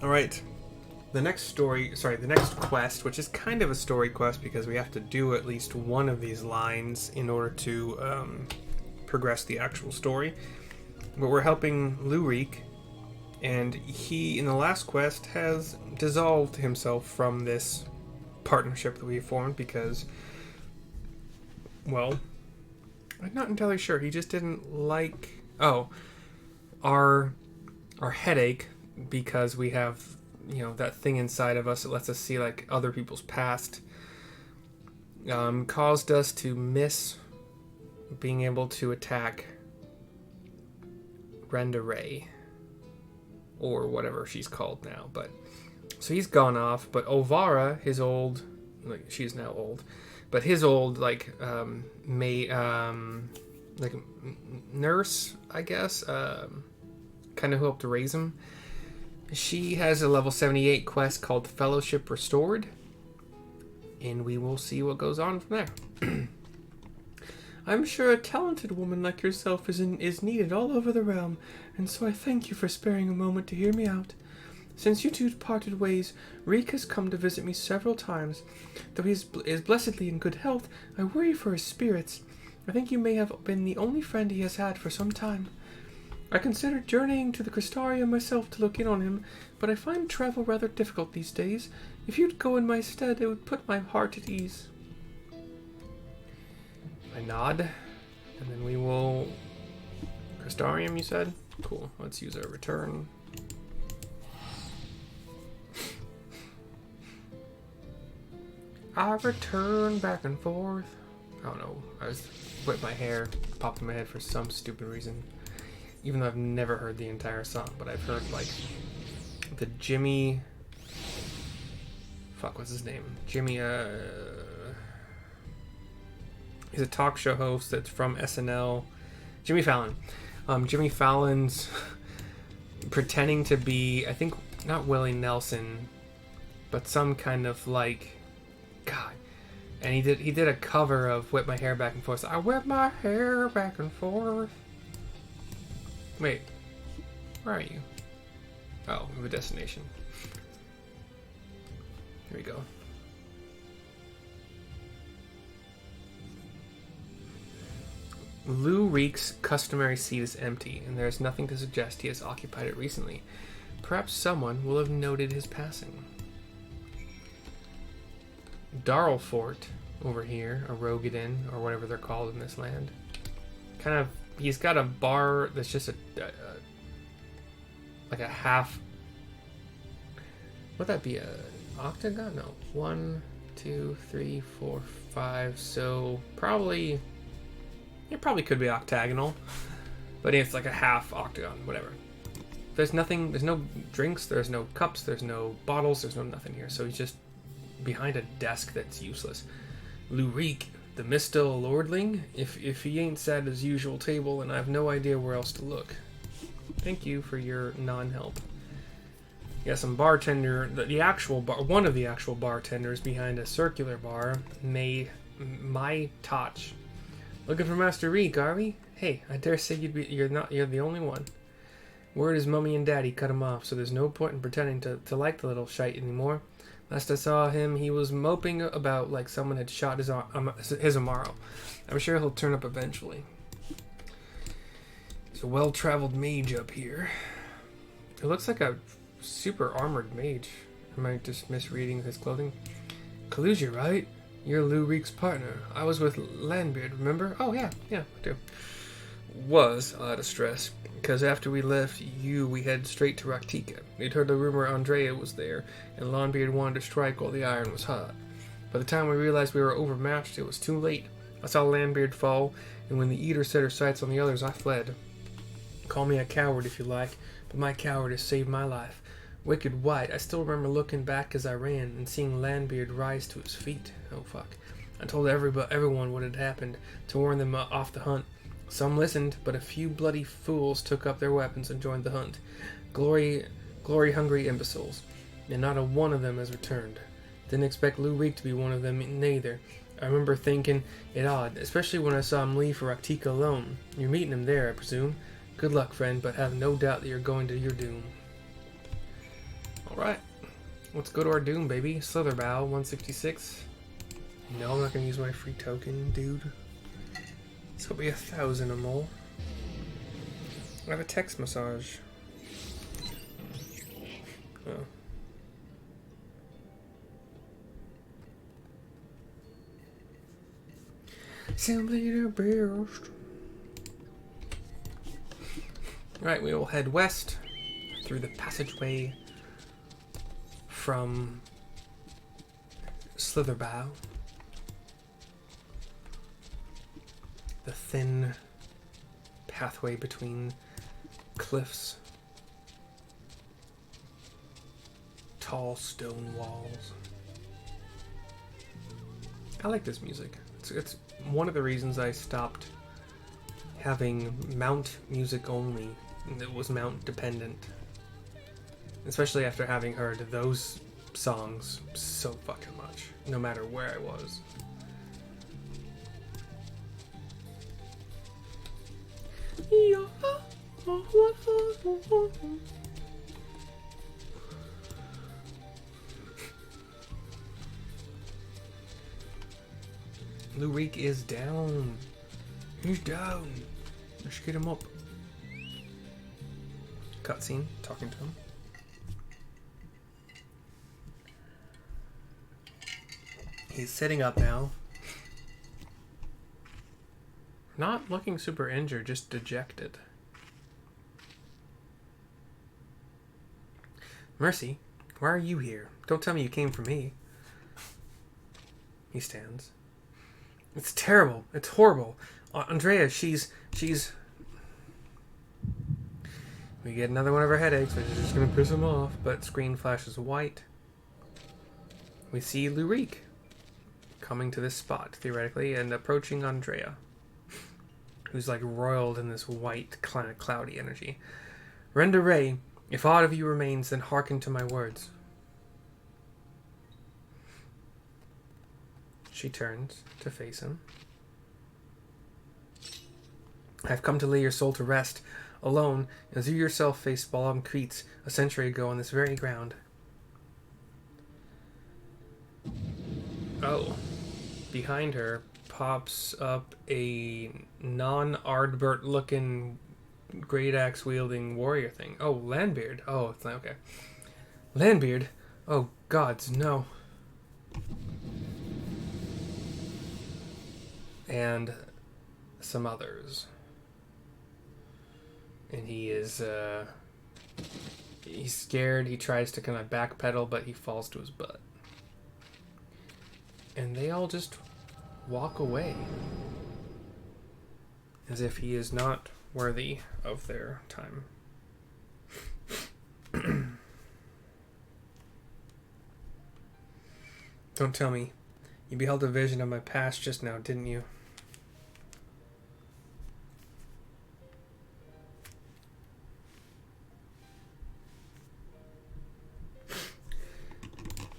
Alright. The next quest, which is kind of a story quest because we have to do at least one of these lines in order to progress the actual story. But we're helping Lue-Reeq, and he, in the last quest, has dissolved himself from this partnership that we formed because, well, I'm not entirely sure. He just didn't like our headache because we have, you know, that thing inside of us that lets us see like other people's past. Caused us to miss being able to attack Brenda Ray, or whatever she's called now. But so he's gone off. But Ovara, his old, like she's now old, but his old like nurse, I guess, kind of who helped to raise him. She has a level 78 quest called Fellowship Restored, and we will see what goes on from there. I'm sure a talented woman like yourself is needed all over the realm, and so I thank you for sparing a moment to hear me out. Since you two parted ways, Reek has come to visit me several times. Though he is blessedly in good health, I worry for his spirits. I think you may have been the only friend he has had for some time. I considered journeying to the Crystarium myself to look in on him, but I find travel rather difficult these days. If you'd go in my stead, it would put my heart at ease. I nod, and then we will... Crystarium, you said? Cool, let's use our return. I return back and forth. I don't know, I was whipped my hair, popped in my head for some stupid reason. Even though I've never heard the entire song, but I've heard, like, the Jimmy... Fuck, what's his name? Jimmy, he's a talk show host that's from SNL. Jimmy Fallon. Jimmy Fallon's pretending to be, I think, not Willie Nelson, but some kind of, like... God. And he did a cover of Whip My Hair Back and Forth. I whip my hair back and forth. Wait, where are you? Oh, we have a destination. Here we go. Lue-Reeq's customary seat is empty, and there is nothing to suggest he has occupied it recently. Perhaps someone will have noted his passing. Darlfort, over here, or Rogadin, or whatever they're called in this land. Kind of... He's got a bar that's just like a half. Would that be a octagon? No. 1, 2, 3, 4, 5. So probably it probably could be octagonal, but it's like a half octagon. Whatever. There's nothing. There's no drinks. There's no cups. There's no bottles. There's no nothing here. So he's just behind a desk that's useless. Lue-Reeq, the Mistel Lordling, if he ain't sat at his usual table, and I have no idea where else to look. Thank you for your non-help. Yeah, some bartender, the actual bar, one of the actual bartenders behind a circular bar, my touch. Looking for Master Reek, are we? Hey, I dare say you're the only one. Word is Mummy and Daddy cut him off, so there's no point in pretending to like the little shite anymore. Last I saw him, he was moping about like someone had shot his Amaro. I'm sure he'll turn up eventually. There's a well-traveled mage up here. It looks like a super armored mage. Am I just misreading his clothing? Kalusia, right? You're Lue-Reeq's partner. I was with Landbeard, remember? Oh, yeah, I do. Was a lot of stress, because after we left we head straight to Raktika. We'd heard the rumor Andrea was there, and Longbeard wanted to strike while the iron was hot. By the time we realized we were overmatched, it was too late. I saw Landbeard fall, and when the Eater set her sights on the others, I fled. Call me a coward if you like, but my cowardice saved my life. Wicked white, I still remember looking back as I ran, and seeing Landbeard rise to his feet. Oh fuck. I told everyone what had happened, to warn them off the hunt. Some listened, but a few bloody fools took up their weapons and joined the hunt. Glory-hungry imbeciles, and not a one of them has returned. Didn't expect Lue-Reeq to be one of them neither. I remember thinking it odd, especially when I saw him leave for Raktika alone. You're meeting him there, I presume. Good luck, friend, but have no doubt that you're going to your doom. Alright. Let's go to our doom, baby. Slitherbow, 166. No, I'm not gonna use my free token, dude. It's gonna be 1,000 or more. I have a text massage. Oh. Simply the best. Alright, we will head west through the passageway from Slitherbow. The thin pathway between cliffs. Tall stone walls. I like this music. It's one of the reasons I stopped having mount music only. It was mount dependent. Especially after having heard those songs so fucking much, no matter where I was. Lue-Reeq is down. He's down. Let's get him up. Cutscene, talking to him. He's sitting up now. Not looking super injured, just dejected. Mercy, why are you here? Don't tell me you came for me. He stands. It's terrible. It's horrible. Andrea, she's... We get another one of her headaches, which is just going to piss him off. But screen flashes white. We see Lue-Reeq coming to this spot, theoretically, and approaching Andrea, who's like roiled in this white, kind of cloudy energy. Renda Ray, if aught of you remains, then hearken to my words. She turns to face him. I have come to lay your soul to rest, alone, as you yourself faced Balam Creets a century ago on this very ground. Oh. Behind her pops up a non-Ardbert looking great axe wielding warrior thing. Oh, Landbeard. Oh, it's not okay. Landbeard? Oh, gods, no. And some others. And he is, he's scared. He tries to kind of backpedal, but he falls to his butt. And they all just walk away. As if he is not worthy of their time. Don't tell me. You beheld a vision of my past just now, didn't you?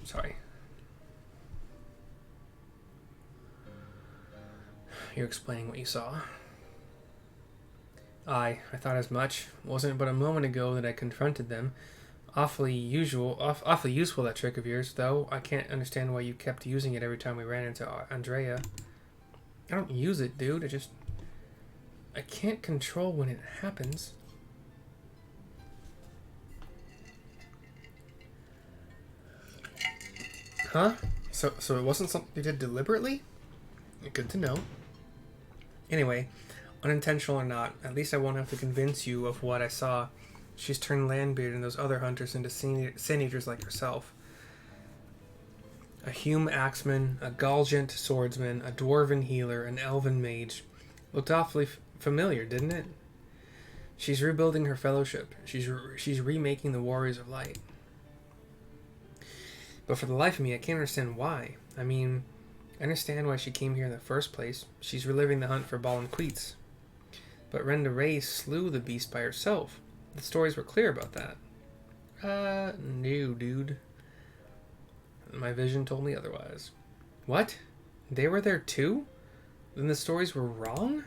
Sorry. You're explaining what you saw. I thought as much. Wasn't but a moment ago that I confronted them. Awfully useful, that trick of yours, though. I can't understand why you kept using it every time we ran into Andrea. I don't use it, dude. I can't control when it happens. Huh? So it wasn't something you did deliberately? Good to know. Anyway, unintentional or not, at least I won't have to convince you of what I saw. She's turned Landbeard and those other hunters into sin eaters like herself. A Hume axeman, a Galgant swordsman, a dwarven healer, an elven mage. Looked awfully familiar, didn't it? She's rebuilding her fellowship. She's remaking the Warriors of Light. But for the life of me, I can't understand why. I mean, I understand why she came here in the first place. She's reliving the hunt for Balam Queets. But Renda Ray slew the beast by herself. The stories were clear about that. No, dude. My vision told me otherwise. What? They were there too? Then the stories were wrong?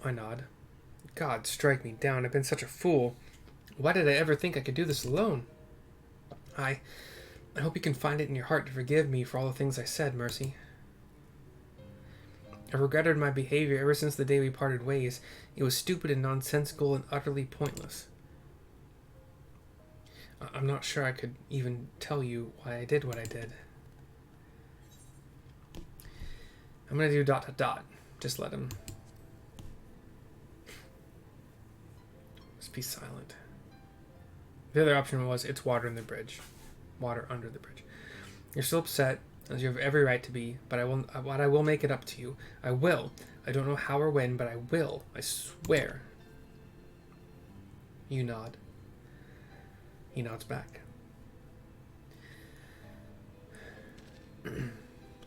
I nod. God, strike me down. I've been such a fool. Why did I ever think I could do this alone? I hope you can find it in your heart to forgive me for all the things I said, Mercy. I've regretted my behavior ever since the day we parted ways. It was stupid and nonsensical and utterly pointless. I'm not sure I could even tell you why I did what I did. I'm gonna do ... Just let him. Just be silent. The other option was, it's water in the bridge. Water under the bridge. You're still upset, as you have every right to be, but I will make it up to you. I will. I don't know how or when, but I will. I swear. You nod. He nods back.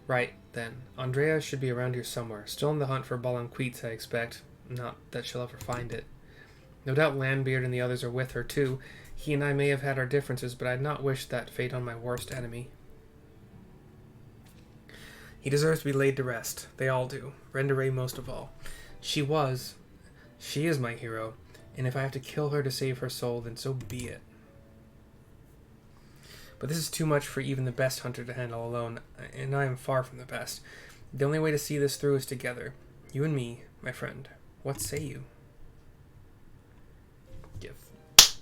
Right, then. Andrea should be around here somewhere. Still on the hunt for Balanqueets, I expect. Not that she'll ever find it. No doubt Landbeard and the others are with her, too. He and I may have had our differences, but I'd not wish that fate on my worst enemy. He deserves to be laid to rest. They all do. Renderay most of all. She is my hero, and if I have to kill her to save her soul, then so be it. But this is too much for even the best hunter to handle alone, and I am far from the best. The only way to see this through is together. You and me, my friend. What say you? Give.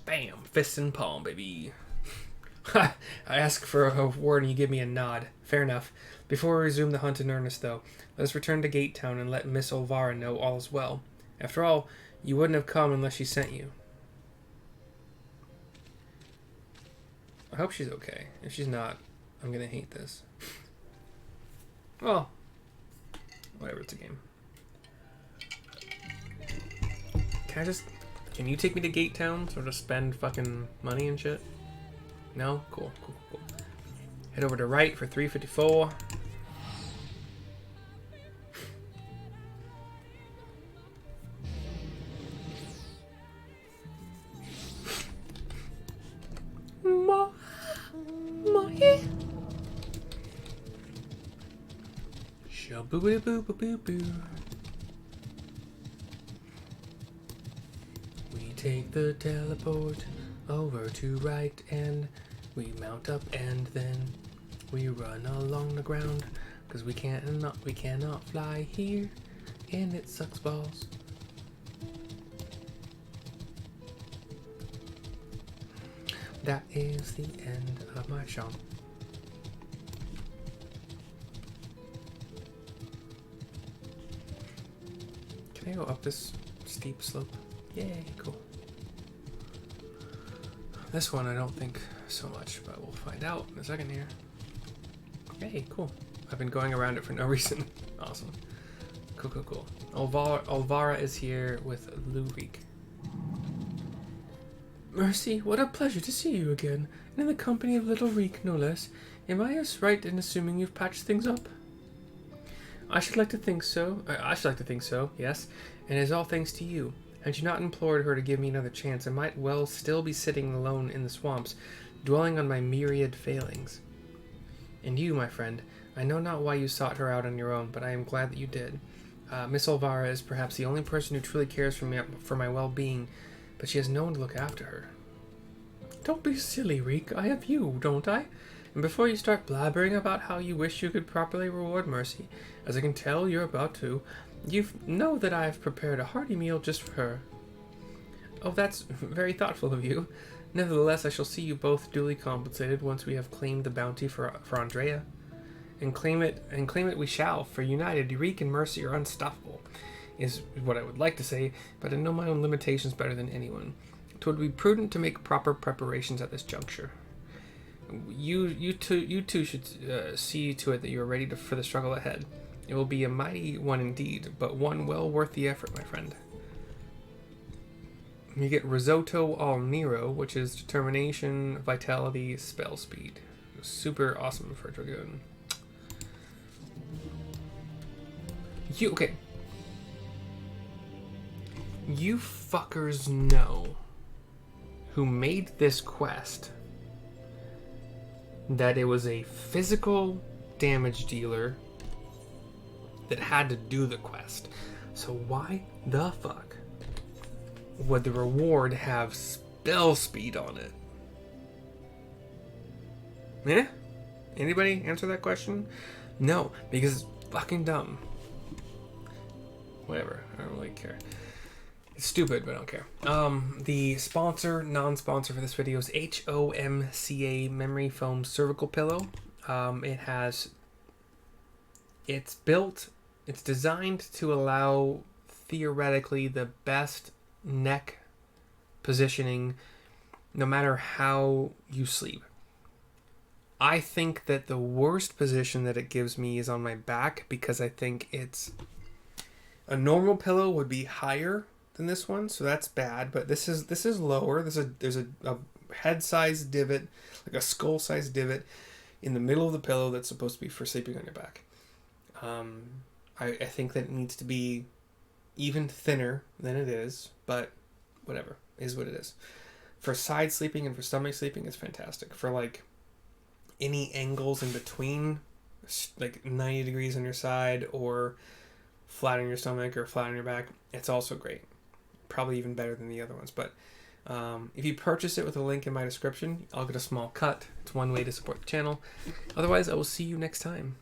Bam! Fist and palm, baby. I ask for a word and you give me a nod. Fair enough. Before we resume the hunt in earnest, though, let us return to Gate Town and let Miss Olvara know all is well. After all, you wouldn't have come unless she sent you. I hope she's okay. If she's not, I'm gonna hate this. Well, whatever, it's a game. Can you take me to Gate Town? Sort of spend fucking money and shit? No? Cool. Head over to right for 354. Shaboo-boo-boo-boo-boo. We take the teleport over to right and we mount up and then we run along the ground because we cannot fly here and it sucks balls. That is the end of my show. Can I go up this steep slope? Yay, cool. This one I don't think so much, but we'll find out in a second here. Hey, cool. I've been going around it for no reason. Awesome. Cool. Olvara is here with Lue-Reeq. Mercy, what a pleasure to see you again, and in the company of little Reek, no less. Am I as right in assuming you've patched things up? I should like to think so, yes, and it is all thanks to you. Had you not implored her to give me another chance, I might well still be sitting alone in the swamps, dwelling on my myriad failings. And you, my friend, I know not why you sought her out on your own, but I am glad that you did. Miss Olvara is perhaps the only person who truly cares for my well-being, but she has no one to look after her. Don't be silly, Reek. I have you, don't I? And before you start blabbering about how you wish you could properly reward Mercy, as I can tell you're about to, you know that I've prepared a hearty meal just for her. Oh, that's very thoughtful of you. Nevertheless, I shall see you both duly compensated once we have claimed the bounty for Andrea. And claim it we shall, for united, Reek and Mercy are unstoppable, is what I would like to say, but I know my own limitations better than anyone. It would be prudent to make proper preparations at this juncture. You two should see to it that you are ready for the struggle ahead. It will be a mighty one indeed, but one well worth the effort, my friend. You get Risotto al Nero, which is determination, vitality, spell speed. Super awesome for Dragoon. Okay. You fuckers know who made this quest that it was a physical damage dealer that had to do the quest. So why the fuck would the reward have bell speed on it. Yeah? Anybody answer that question? No, because it's fucking dumb. Whatever, I don't really care. It's stupid, but I don't care. The sponsor, non-sponsor for this video is HOMCA Memory Foam Cervical Pillow. It's designed to allow theoretically the best neck positioning no matter how you sleep. I think that the worst position that it gives me is on my back, because I think it's a normal pillow would be higher than this one, so that's bad, but this is lower. There's a head size divot, like a skull size divot in the middle of the pillow that's supposed to be for sleeping on your back. I think that it needs to be even thinner than it is, but whatever, is what it is. For side sleeping and for stomach sleeping, it's fantastic. For like any angles in between, like 90 degrees on your side or flat on your stomach or flat on your back, it's also great. Probably even better than the other ones. But if you purchase it with a link in my description, I'll get a small cut. It's one way to support the channel. Otherwise, I will see you next time.